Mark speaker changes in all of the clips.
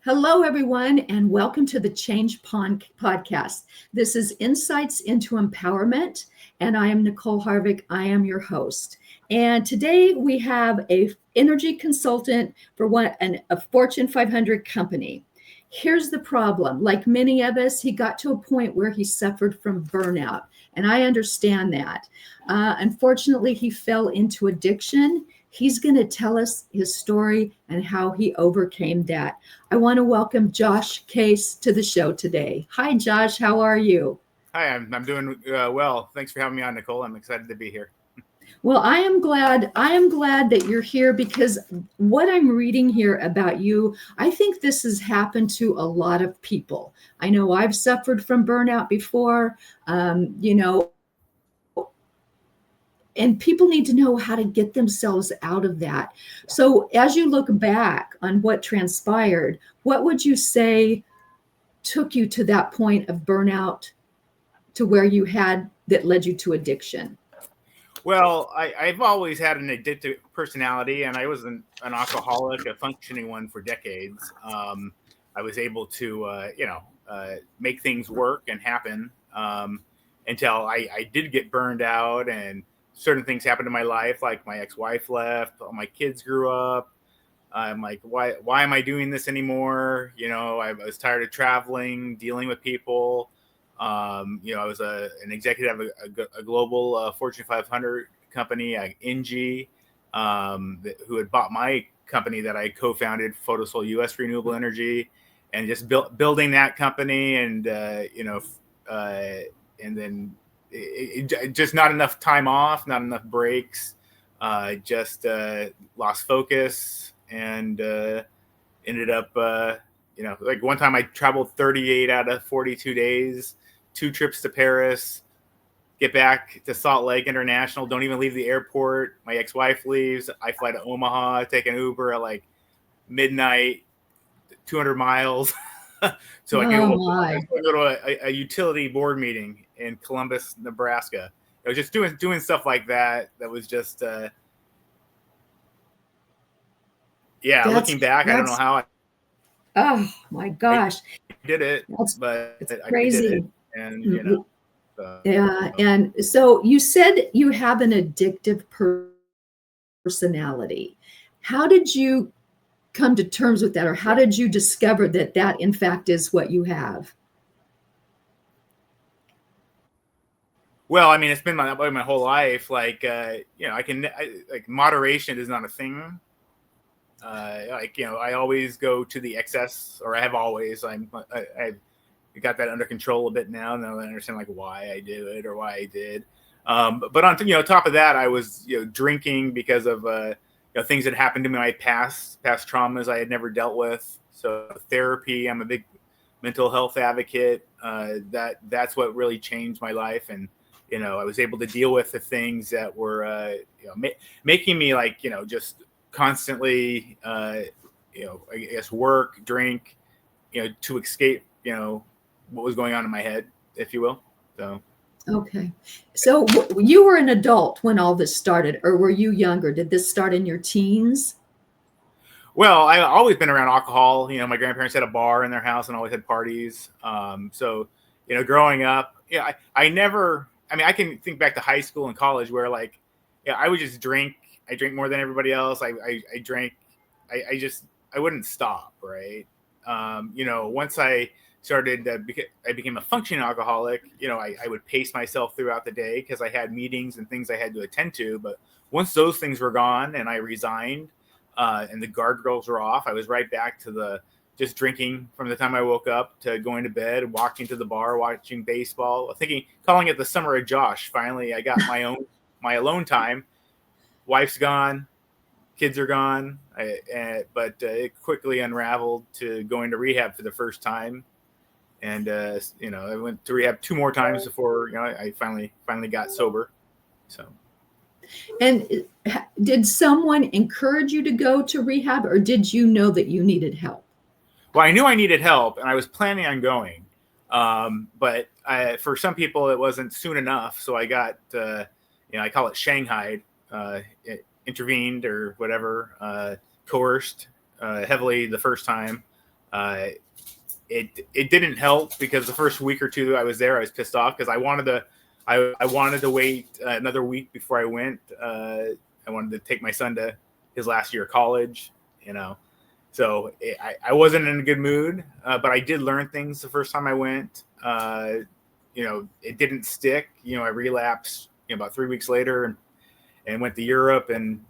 Speaker 1: Hello, everyone, and welcome to the Podcast. This is Insights into Empowerment, and I am Nicole Harvick. I am your host. And today we have a energy consultant for a Fortune 500 company. Here's the problem. Like many of us, he got to a point where he suffered from burnout, and I understand that. Unfortunately, he fell into addiction. He's going to tell us his story and how he overcame that. I want to welcome Josh Case to the show today. Hi, Josh. How are you?
Speaker 2: Hi, I'm doing well. Thanks for having me on, Nicole. I'm excited to be here.
Speaker 1: Well, I am glad that you're here because what I'm reading here about you, I think this has happened to a lot of people. I know I've suffered from burnout before, and people need to know how to get themselves out of that. So as you look back on what transpired, what would you say took you to that point of burnout to where you had that led you to addiction?
Speaker 2: Well, I've always had an addictive personality, and I was an alcoholic, a functioning one for decades. I was able to, make things work and happen until I did get burned out, and certain things happened in my life, like my ex-wife left, all my kids grew up. I'm like, why am I doing this anymore? I was tired of traveling, dealing with people. I was an executive of a global Fortune 500 company, ENGIE, who had bought my company that I co-founded, Photosol US Renewable Energy, and just building that company, and and then just not enough time off, not enough breaks, just lost focus, and ended up, like one time I traveled 38 out of 42 days, 2 trips to Paris, get back to Salt Lake International, don't even leave the airport. My ex-wife leaves. I fly to Omaha, take an Uber at like midnight, 200 miles. So I can go to a utility board meeting in Columbus, Nebraska. I was just doing stuff like that. That was just, looking back, I don't know how
Speaker 1: oh my gosh,
Speaker 2: I did it, but
Speaker 1: it's
Speaker 2: I
Speaker 1: crazy.
Speaker 2: did it. And,
Speaker 1: yeah. And so you said you have an addictive personality. How did you come to terms with that, or how did you discover that in fact is what you have?
Speaker 2: Well, I mean, it's been my whole life. Like, like moderation is not a thing. I always go to the excess, or I have always. I got that under control a bit now. Now I understand like why I do it or why I did. But on top of that, I was drinking because of things that happened to me in my past traumas I had never dealt with. So therapy, I'm a big mental health advocate. That's what really changed my life, and I was able to deal with the things that were making me like just constantly I guess work, drink, to escape what was going on in my head, if you will. So
Speaker 1: okay, so you were an adult when all this started, or were you younger? Did this start in your teens?
Speaker 2: Well, I've always been around alcohol. My grandparents had a bar in their house and always had parties. So growing up, I never. I mean, I can think back to high school and college where I would just drink. I drink more than everybody else. I drank. I wouldn't stop. Right. Once I started, I became a functioning alcoholic. I would pace myself throughout the day because I had meetings and things I had to attend to. But once those things were gone and I resigned, and the guardrails were off, I was right back to just drinking from the time I woke up to going to bed, walking to the bar, watching baseball, calling it the summer of Josh. Finally, I got my alone time. Wife's gone, kids are gone, but it quickly unraveled to going to rehab for the first time. And I went to rehab 2 more times before I finally got sober. So.
Speaker 1: And did someone encourage you to go to rehab, or did you know that you needed help?
Speaker 2: Well, I knew I needed help, and I was planning on going. But for some people, it wasn't soon enough. So I got, I call it shanghaied, intervened or whatever, coerced heavily the first time. it didn't help because the first week or two I was there, I was pissed off because I wanted to wait another week before I went. I wanted to take my son to his last year of college, So I wasn't in a good mood, but I did learn things the first time I went. It didn't stick. I relapsed about 3 weeks later and went to Europe and,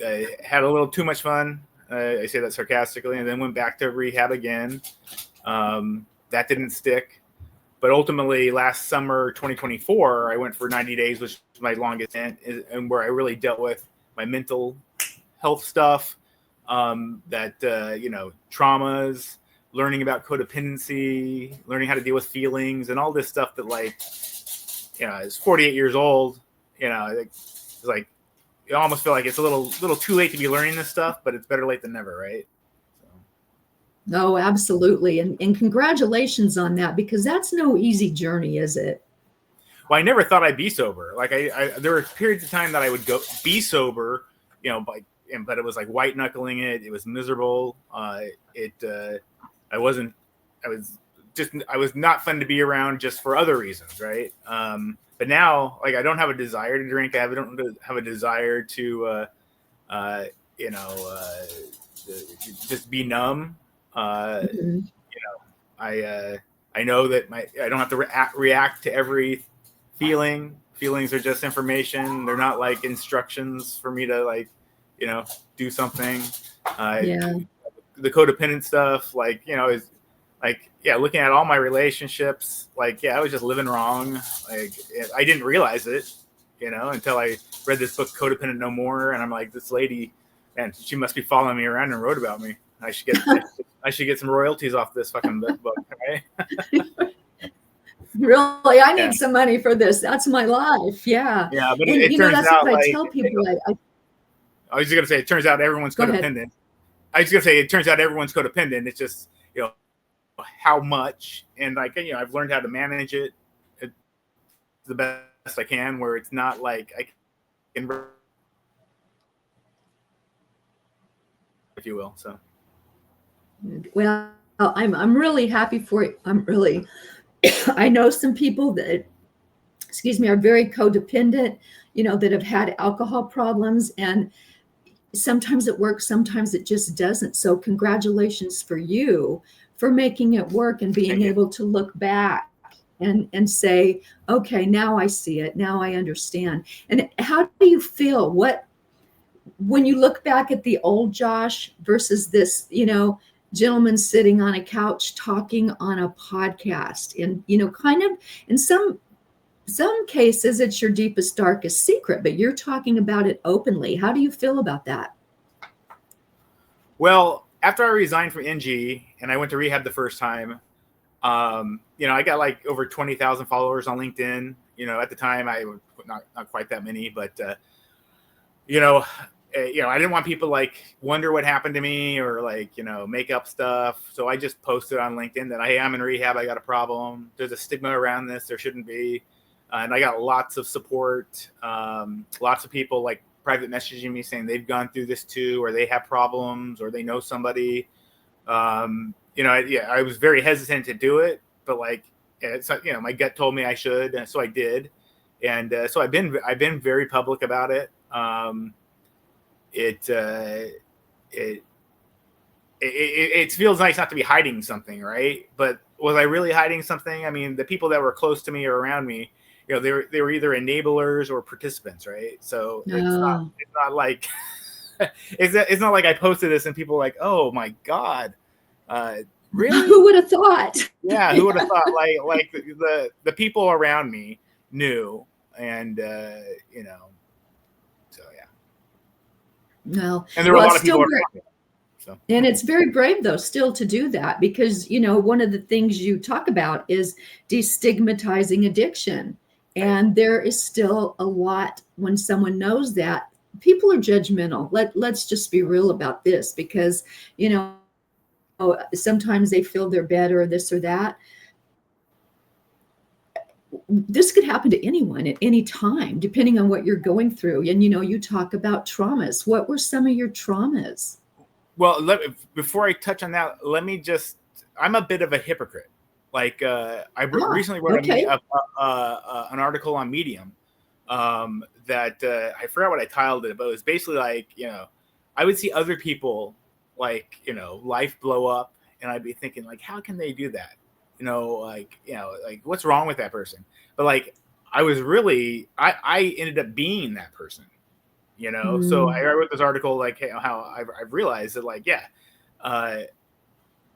Speaker 2: I had a little too much fun. I say that sarcastically, and then went back to rehab again. That didn't stick. But ultimately, last summer, 2024, I went for 90 days, which was my longest stint, and where I really dealt with my mental health stuff, traumas, learning about codependency, learning how to deal with feelings, and all this stuff that, it's 48 years old, it's like, you almost feel like it's a little too late to be learning this stuff, but it's better late than never, right?
Speaker 1: No, absolutely. And congratulations on that, because that's no easy journey, is it?
Speaker 2: Well, I never thought I'd be sober. Like there were periods of time that I would be sober, but it was like white knuckling it. It was miserable. I was not fun to be around just for other reasons. Right. But now, I don't have a desire to drink. I don't have a desire to, just be numb.
Speaker 1: Mm-hmm.
Speaker 2: I know that I don't have to react to every feeling. Feelings are just information. They're not like instructions for me to do something. The codependent stuff, is looking at all my relationships, I was just living wrong. I didn't realize it, until I read this book, Codependent No More. And I'm like, this lady, man, she must be following me around and wrote about me. I should get some royalties off this fucking book, right?
Speaker 1: Really, I need some money for this. That's my life. Yeah.
Speaker 2: Yeah, but
Speaker 1: and
Speaker 2: it turns
Speaker 1: that's
Speaker 2: out
Speaker 1: what I tell people.
Speaker 2: I was just gonna say, it turns out everyone's codependent. I was gonna say, it turns out everyone's codependent. It's just how much, and I've learned how to manage it the best I can, where it's not like I can, if you will. So.
Speaker 1: Well, I'm really happy for you. I know some people that, are very codependent, that have had alcohol problems, and sometimes it works, sometimes it just doesn't. So congratulations for you for making it work and being able to look back and say, okay, now I see it. Now I understand. And how do you feel? When you look back at the old Josh versus this, gentleman sitting on a couch talking on a podcast, and kind of in some cases it's your deepest, darkest secret, but you're talking about it openly. How do you feel about that?
Speaker 2: Well, after I resigned from ENGIE and I went to rehab the first time, I got over 20,000 followers on LinkedIn. At the time I was not quite that many, but I didn't want people wonder what happened to me or make up stuff. So I just posted on LinkedIn that, hey, I'm in rehab. I got a problem. There's a stigma around this. There shouldn't be. And I got lots of support. Lots of people private messaging me saying they've gone through this too, or they have problems, or they know somebody. I was very hesitant to do it, but it's my gut told me I should, and so I did. And so I've been very public about it. It feels nice not to be hiding something, right? But was I really hiding something? I mean, the people that were close to me or around me, they were either enablers or participants, right? So it's not like it's not like I posted this and people were like, oh my God, really?
Speaker 1: Who would have thought?
Speaker 2: Yeah, who would have thought? The people around me knew, and so yeah.
Speaker 1: No,
Speaker 2: and there were a lot of people around me. So.
Speaker 1: And it's very brave, though, still to do that, because, one of the things you talk about is destigmatizing addiction. And there is still a lot, when someone knows that, people are judgmental. Let's just be real about this, because, sometimes they feel they're better or this or that. This could happen to anyone at any time, depending on what you're going through. And, you talk about traumas. What were some of your traumas?
Speaker 2: Well, before I touch on that, I'm a bit of a hypocrite. Like, I recently wrote an article on Medium that I forgot what I titled it, but it was basically like, I would see other people like, life blow up, and I'd be thinking like, how can they do that? Like what's wrong with that person? But like, I ended up being that person, So I wrote this article like how I've realized that like, uh,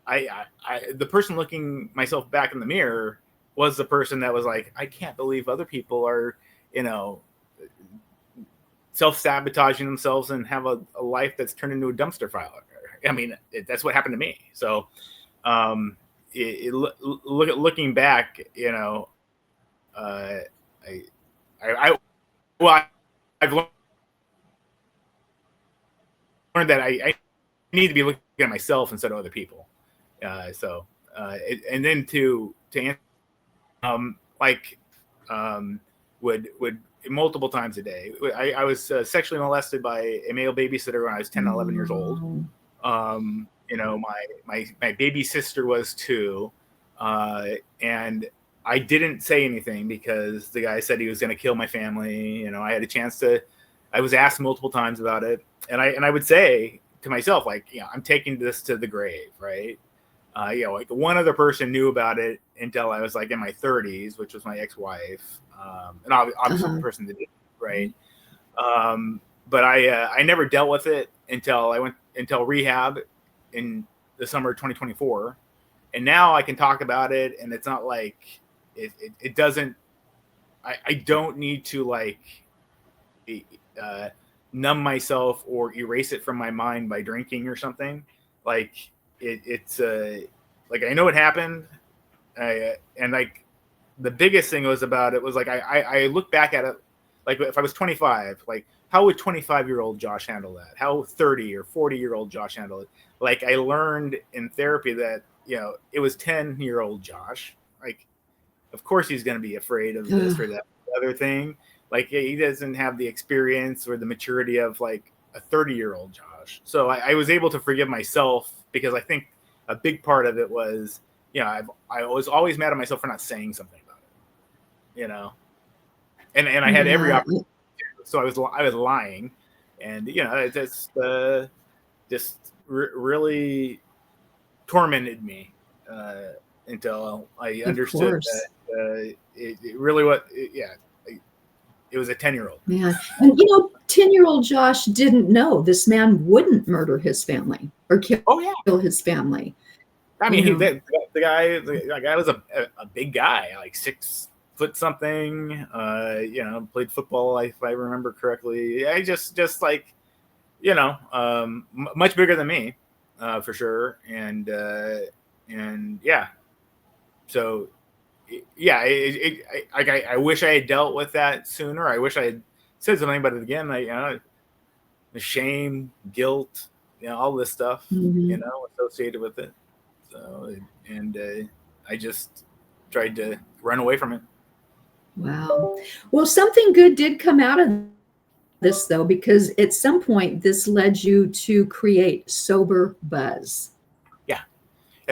Speaker 2: the person looking myself back in the mirror was the person that was like, I can't believe other people are, self-sabotaging themselves and have a life that's turned into a dumpster fire. I mean, that's what happened to me. So, looking back, well, I've learned that I need to be looking at myself instead of other people. And then to answer, would multiple times a day. I was sexually molested by a male babysitter when I was 10, 11 years old. My baby sister was 2, and I didn't say anything because the guy said he was going to kill my family. I had a chance I was asked multiple times about it, and I would say to myself, like, I'm taking this to the grave, right? Like one other person knew about it until I was like in my 30s, which was my ex-wife, and obviously the person that did it, right? But I never dealt with it until rehab in the summer of 2024, and now I can talk about it, and it's not like it doesn't. I don't need to like numb myself or erase it from my mind by drinking or something. Like it's like I know it happened, and like the biggest thing was about it was like I look back at it like if I was 25, like how would 25-year-old Josh handle that? How 30 or 40-year-old Josh handle it? Like I learned in therapy that it was 10-year-old Josh. Like of course he's going to be afraid of this or that other thing. Like he doesn't have the experience or the maturity of like a 30-year-old Josh. So I was able to forgive myself because I think a big part of it was, I was always mad at myself for not saying something about it, and I had every opportunity. So I was lying, and it just really tormented me until I understood that it really it was a 10-year-old.
Speaker 1: Yeah. And 10-year-old Josh didn't know this man wouldn't murder his family or kill his family.
Speaker 2: I mean, the guy was a big guy, like 6 foot something. Played football, if I remember correctly. I just like, much bigger than me, for sure. And yeah, so yeah, I wish I had dealt with that sooner. I wish I had said something, but again, the shame, guilt, all this stuff, associated with it. So, and I just tried to run away from it.
Speaker 1: Wow. Well, something good did come out of this, though, because at some point this led you to create Sober Buzz.
Speaker 2: Yeah.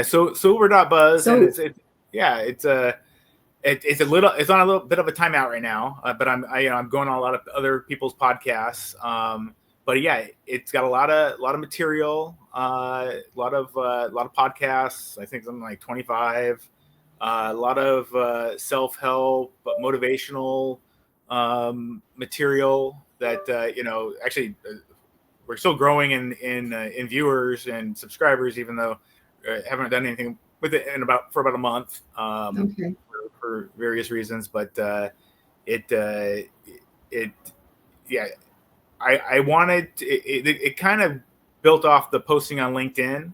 Speaker 2: So Sober.buzz, and it's on a little bit of a timeout right now, but I'm going on a lot of other people's podcasts. But yeah, it's got a lot of material, a lot of podcasts. I think something like 25. A lot of self-help, motivational material that actually we're still growing in viewers and subscribers, even though haven't done anything with it for about a month. For various reasons, but I wanted it kind of built off the posting on LinkedIn.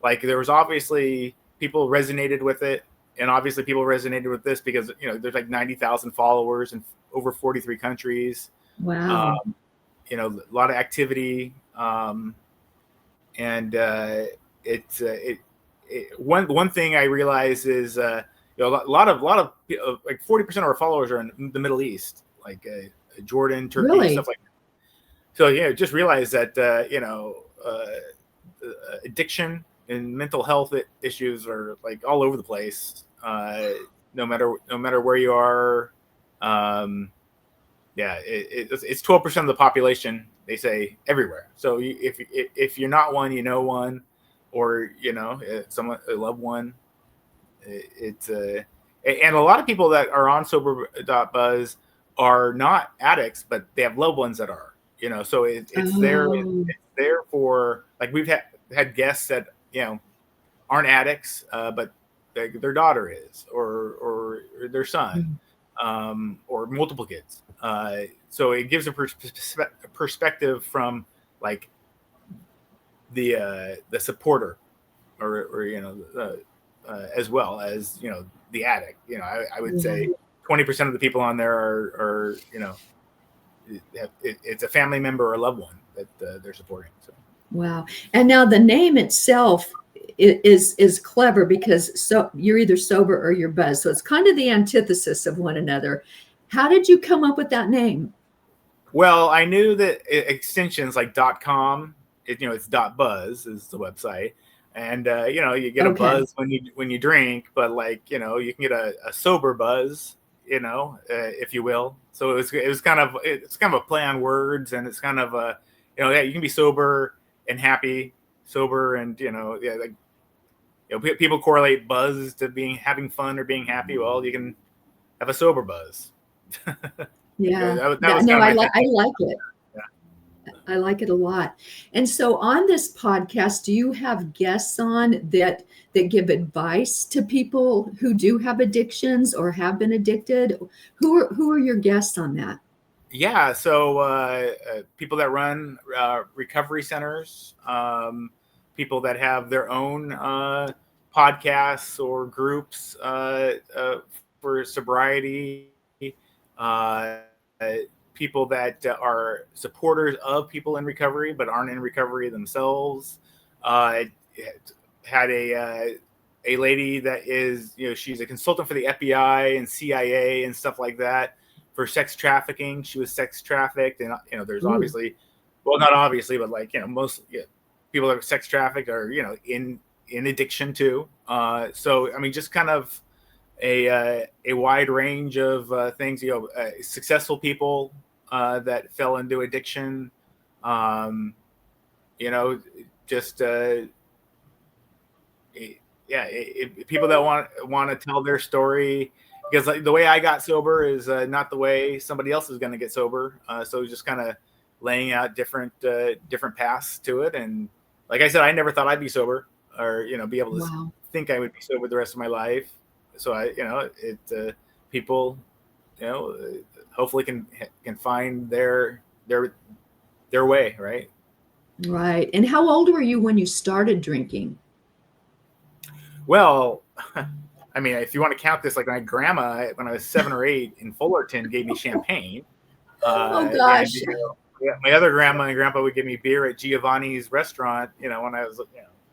Speaker 2: Like there was obviously people resonated with it, and obviously people resonated with this because there's like 90,000 followers in over 43 countries.
Speaker 1: Wow.
Speaker 2: A lot of activity, and one thing I realized is a lot of like 40% of our followers are in the Middle East, like Jordan, Turkey, stuff like that. So just realize that addiction and mental health issues are like all over the place. No matter where you are. Yeah, it's 12% of the population. They say everywhere. So if you're not one, you know one, or someone, a loved one. It's and a lot of people that are on sober.buzz are not addicts, but they have loved ones that are. So it's there.
Speaker 1: Oh.
Speaker 2: It's there for, like, we've had guests that aren't addicts, but their daughter is, or their son, or multiple kids. So it gives a perspective from, like, the supporter, or as well as the addict. I would say 20% of the people on there are it's a family member or a loved one that they're supporting. So.
Speaker 1: Wow. And now the name itself is clever, because so you're either sober or you're buzzed. So it's kind of the antithesis of one another. How did you come up with that name?
Speaker 2: Well, I knew that extensions like .com, it's .buzz is the website, and you get a buzz when you drink, but, like, you can get a sober buzz, if you will. So it's kind of a play on words, and it's kind of a you can be sober and happy, sober and like, people correlate buzz to having fun or being happy. Well, you can have a sober buzz.
Speaker 1: Yeah.
Speaker 2: that was
Speaker 1: No,
Speaker 2: kind of my
Speaker 1: I like it.
Speaker 2: Yeah.
Speaker 1: I like it a lot. And so on this podcast, do you have guests on that give advice to people who do have addictions or have been addicted? Who are your guests on that?
Speaker 2: Yeah, so people that run recovery centers, people that have their own podcasts or groups for sobriety, uh, people that are supporters of people in recovery but aren't in recovery themselves. Had a lady that is, she's a consultant for the FBI and CIA and stuff like that, for sex trafficking. She was sex trafficked, and there's obviously, well, not obviously, but, like, most people that are sex trafficked are in addiction too. So I mean, just kind of a wide range of things. Successful people that fell into addiction. Um, just people that want to tell their story, because, like, the way I got sober is not the way somebody else is going to get sober. So just kind of laying out different paths to it. And, like I said, I never thought I'd be sober, or be able to think I would be sober the rest of my life. So people hopefully can find their way, right?
Speaker 1: Right. And how old were you when you started drinking?
Speaker 2: Well, I mean, if you want to count this, like, my grandma, when I was 7 or 8 in Fullerton, gave me champagne.
Speaker 1: Oh gosh.
Speaker 2: And, my other grandma and grandpa would give me beer at Giovanni's restaurant, when I was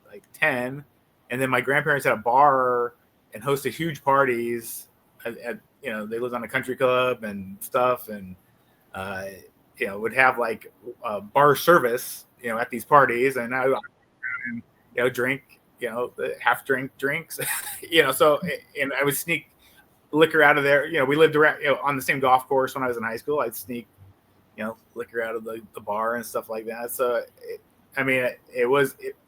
Speaker 2: like 10. And then my grandparents had a bar and hosted huge parties at they lived on a country club and stuff, and would have, like, bar service at these parties, and I would drink the half drink drinks. So, and I would sneak liquor out of there. We lived around on the same golf course when I was in high school. I'd sneak liquor out of the bar and stuff like that. So I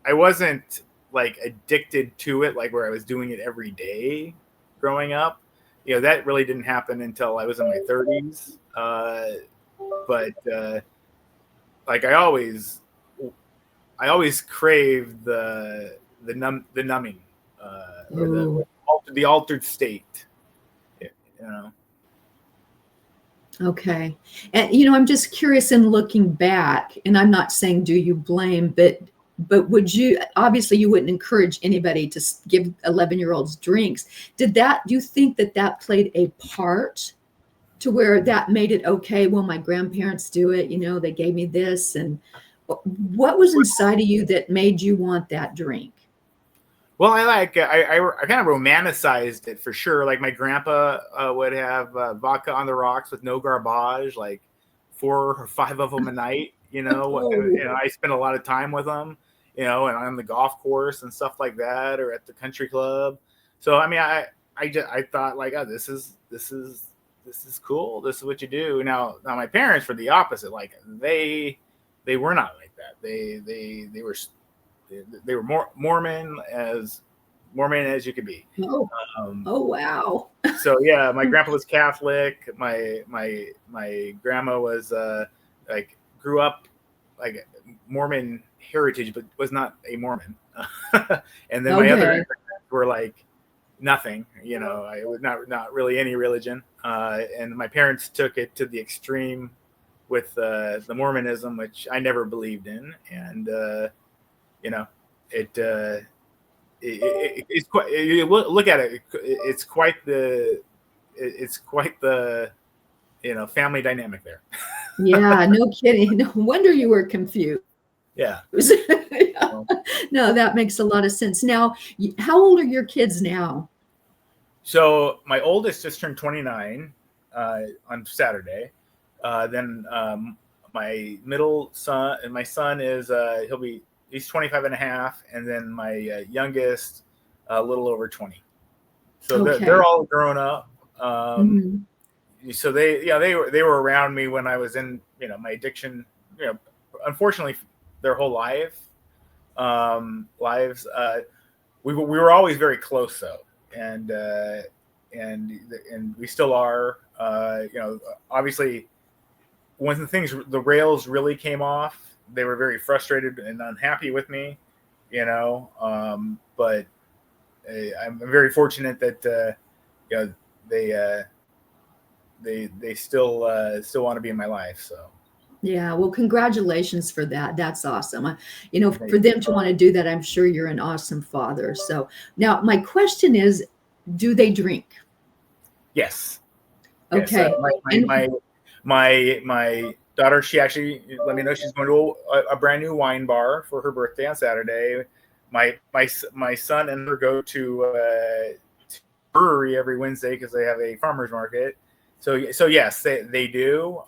Speaker 2: wasn't, like, addicted to it, like, where I was doing it every day growing up. That really didn't happen until I was in my 30s. But like, I always craved the numbing, or the altered state.
Speaker 1: Okay. And I'm just curious, in looking back, and I'm not saying do you blame, but would you, obviously you wouldn't encourage anybody to give 11-year-olds drinks. Do you think that played a part to where that made it okay? Well, my grandparents do it, they gave me this. And what was inside of you that made you want that drink?
Speaker 2: Well, I kind of romanticized it, for sure. Like, my grandpa would have vodka on the rocks with no garbage, like 4 or 5 of them a night. I spent a lot of time with him, and on the golf course and stuff like that, or at the country club. So I mean, I thought like, oh, this is cool. This is what you do. Now my parents were the opposite. Like they were not like that. They were more Mormon as you could be.
Speaker 1: Oh, wow.
Speaker 2: So yeah, my grandpa was Catholic. My grandma was like grew up like Mormon heritage, but was not a Mormon. And then my other were like nothing. I was not really any religion. And my parents took it to the extreme with the Mormonism, which I never believed in, and it's quite. You look at it. It's quite the family dynamic there.
Speaker 1: Yeah, no kidding. No wonder you were confused.
Speaker 2: Yeah.
Speaker 1: Yeah. No, that makes a lot of sense. Now, how old are your kids now?
Speaker 2: So my oldest just turned 29 on Saturday. Then my middle son and my son is he's 25 and a half, and then my youngest a little over 20. So they're all grown up. So they were around me when I was in my addiction. Unfortunately, their whole lives. We were always very close though, and we still are. Obviously, when the rails really came off, they were very frustrated and unhappy with me. But I'm very fortunate that they still want to be in my life. So.
Speaker 1: Yeah, well, congratulations for that. That's awesome. For them to want to do that, I'm sure you're an awesome father. So now my question is, do they drink?
Speaker 2: Yes.
Speaker 1: Okay.
Speaker 2: Yes. My daughter, she actually let me know she's going to a brand new wine bar for her birthday on Saturday. My son and her go to a brewery every Wednesday because they have a farmer's market. So yes, they do.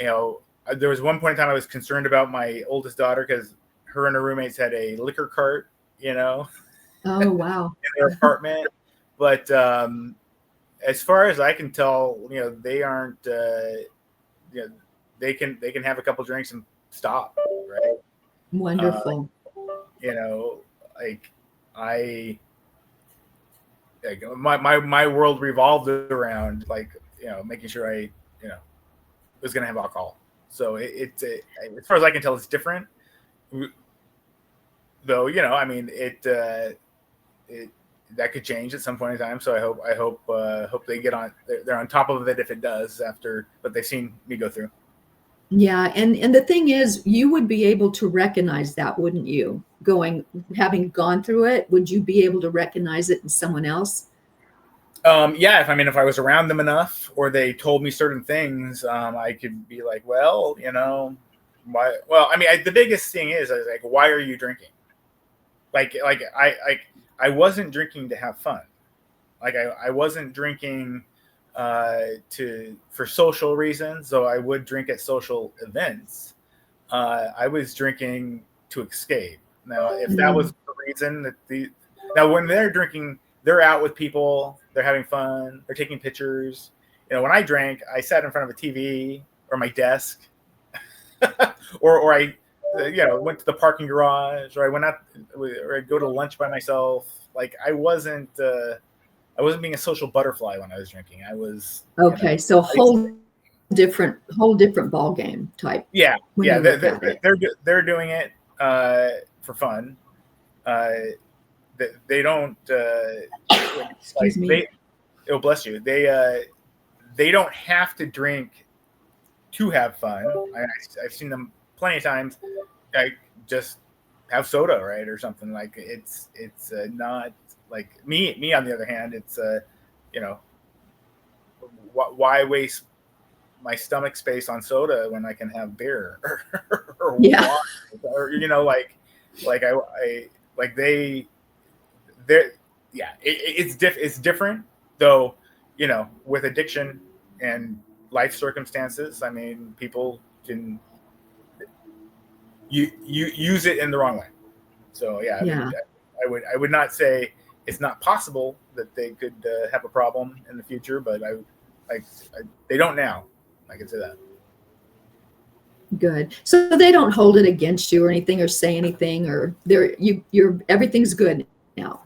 Speaker 2: There was one point in time I was concerned about my oldest daughter because her and her roommates had a liquor cart,
Speaker 1: Oh, wow.
Speaker 2: in their apartment. But as far as I can tell, they aren't. They can have a couple drinks and stop, right?
Speaker 1: Wonderful.
Speaker 2: My world revolved around making sure I was going to have alcohol. So it's as far as I can tell, it's different. Though that could change at some point in time. So I hope they get on. They're on top of it if it does after what they've seen me go through.
Speaker 1: Yeah, and the thing is, you would be able to recognize that, wouldn't you? Having gone through it, would you be able to recognize it in someone else?
Speaker 2: Yeah, if I was around them enough, or they told me certain things, I could be like, well, why? Well, the biggest thing is like, why are you drinking? I wasn't drinking to have fun. I wasn't drinking for social reasons, though I would drink at social events. I was drinking to escape. Now, if that was the reason now when they're drinking, they're out with people, they're having fun, they're taking pictures. When I drank, I sat in front of a TV or my desk, or I, went to the parking garage, or I went out, or I'd go to lunch by myself. Like I wasn't being a social butterfly when I was drinking. I was
Speaker 1: so whole different ball game type.
Speaker 2: Yeah, they're doing it for fun. They don't.
Speaker 1: Excuse me.
Speaker 2: Oh, bless you. They don't have to drink to have fun. I've seen them plenty of times. Just have soda, right, or something. Like it's not like me. On the other hand, it's why waste my stomach space on soda when I can have beer or
Speaker 1: Yeah.
Speaker 2: wine, or it's different though, with addiction and life circumstances. People can you use it in the wrong way. So yeah,
Speaker 1: Yeah.
Speaker 2: I would not say it's not possible that they could have a problem in the future, but they don't now. I can say that.
Speaker 1: Good. So they don't hold it against you or anything, or say anything, or you're everything's good now.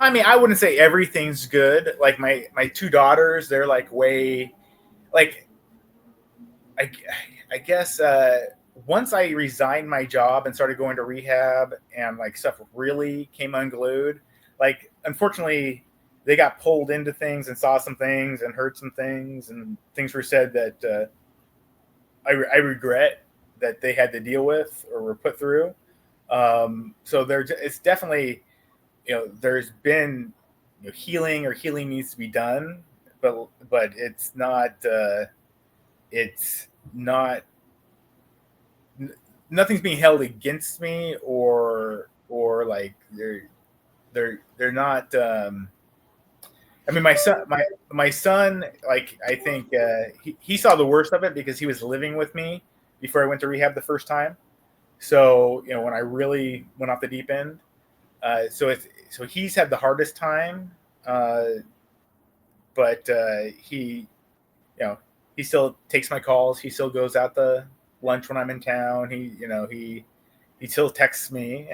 Speaker 2: I mean, I wouldn't say everything's good. Like my two daughters, they're like way like I I guess once I resigned my job and started going to rehab and like stuff really came unglued, like unfortunately they got pulled into things and saw some things and heard some things and things were said that I regret that they had to deal with or were put through. So it's definitely, there's been healing or healing needs to be done, but it's not nothing's being held against me or like they're not. I mean, my son, like I think he saw the worst of it because he was living with me before I went to rehab the first time. So when I really went off the deep end, so he's had the hardest time, but you know he still takes my calls. He still goes out to lunch when I'm in town. He still texts me,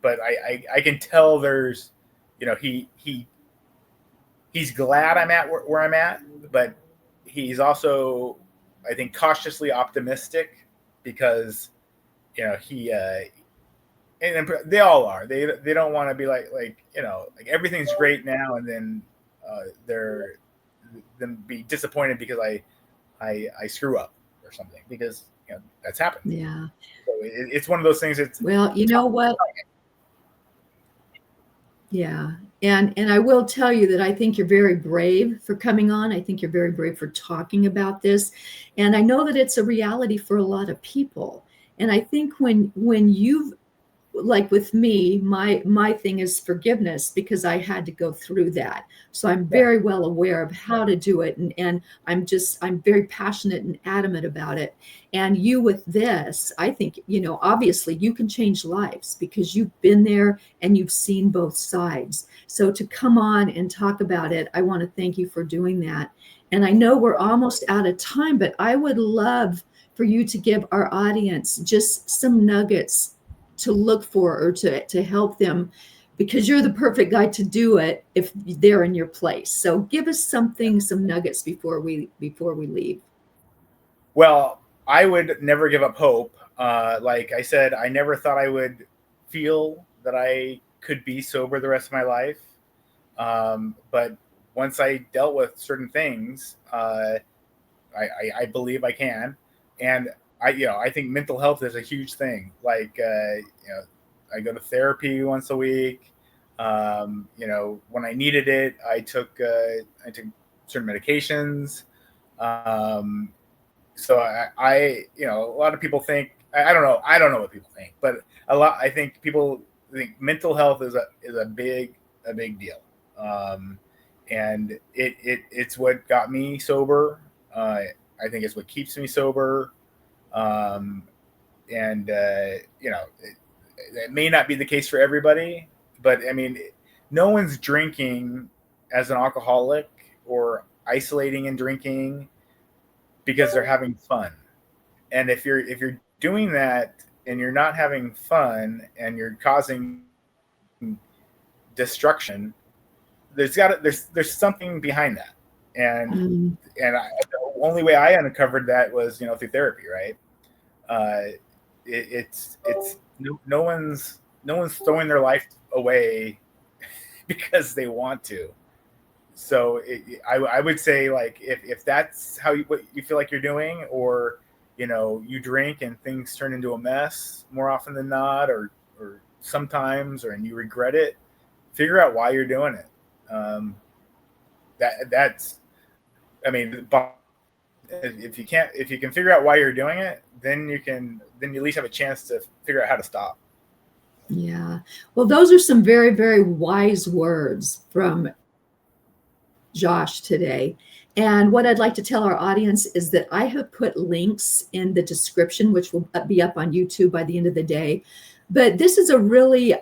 Speaker 2: but I can tell there's he's glad I'm at where I'm at, but he's also, I think, cautiously optimistic because he and they all are. They don't want to be like like everything's great now, and then they're then be disappointed because I screw up or something, because that's happened.
Speaker 1: Yeah.
Speaker 2: So it's one of those things.
Speaker 1: Well, you know what? Yeah. And I will tell you that I think you're very brave for coming on. I think you're very brave for talking about this. And I know that it's a reality for a lot of people. And I think when you've, like with me, my thing is forgiveness, because I had to go through that. So I'm
Speaker 2: Yeah.
Speaker 1: very well aware of how to do it. And I'm very passionate and adamant about it. And you with this, I think, obviously you can change lives because you've been there and you've seen both sides. So to come on and talk about it, I want to thank you for doing that. And I know we're almost out of time, but I would love for you to give our audience just some nuggets to look for, or to help them, because you're the perfect guy to do it if they're in your place. So give us some nuggets before we leave.
Speaker 2: Well, I would never give up hope. Like I said, I never thought I would feel that I could be sober the rest of my life. But once I dealt with certain things, I believe I can. And I think mental health is a huge thing. Like, I go to therapy once a week. When I needed it, I took certain medications. Um, so a lot of people think, I don't know. I don't know what people think, but I think people think mental health is a big deal. Um, and it's what got me sober. I think it's what keeps me sober. Um, and it may not be the case for everybody, but I mean, no one's drinking as an alcoholic or isolating and drinking because they're having fun. And if you're doing that and you're not having fun and you're causing destruction, there's something behind that. And
Speaker 1: Mm,
Speaker 2: the only way I uncovered that was through therapy, right? Uh, it's no one's throwing their life away because they want to. So I would say, like, if that's what you feel like you're doing, or you drink and things turn into a mess more often than not, or sometimes, and you regret it, figure out why you're doing it. That's I mean, if you can figure out why you're doing it, then you at least have a chance to figure out how to stop.
Speaker 1: yeah. Well, those are some very, very wise words from Josh today. And what I'd like to tell our audience is that I have put links in the description, which will be up on YouTube by the end of the day. But this is a really,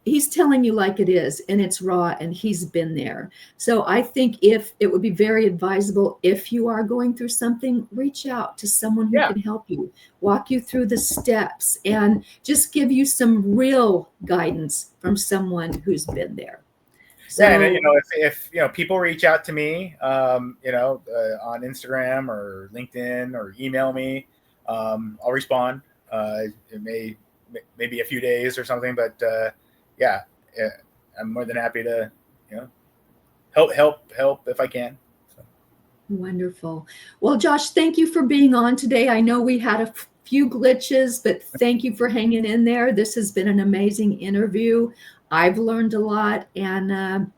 Speaker 1: he's telling you like it is, and it's raw, and he's been there. So I think if it would be very advisable, if you are going through something, reach out to someone who
Speaker 2: Yeah.
Speaker 1: can help you, walk you through the steps, and just give you some real guidance from someone who's been there. So,
Speaker 2: Yeah, and if people reach out to me, on Instagram or LinkedIn or email me, I'll respond. It may maybe a few days or something, but yeah, I'm more than happy to help if I can. So.
Speaker 1: Wonderful. Well, Josh, thank you for being on today. I know we had a few glitches, but thank you for hanging in there. This has been an amazing interview. I've learned a lot, and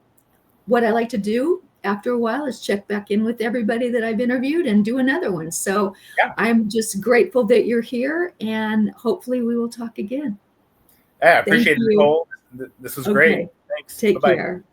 Speaker 1: what I like to do after a while is check back in with everybody that I've interviewed and do another one. So
Speaker 2: Yeah.
Speaker 1: I'm just grateful that you're here, and hopefully we will talk again.
Speaker 2: Yeah, I appreciate it, Nicole. This was great. Thanks.
Speaker 1: Take
Speaker 2: Bye-bye.
Speaker 1: care.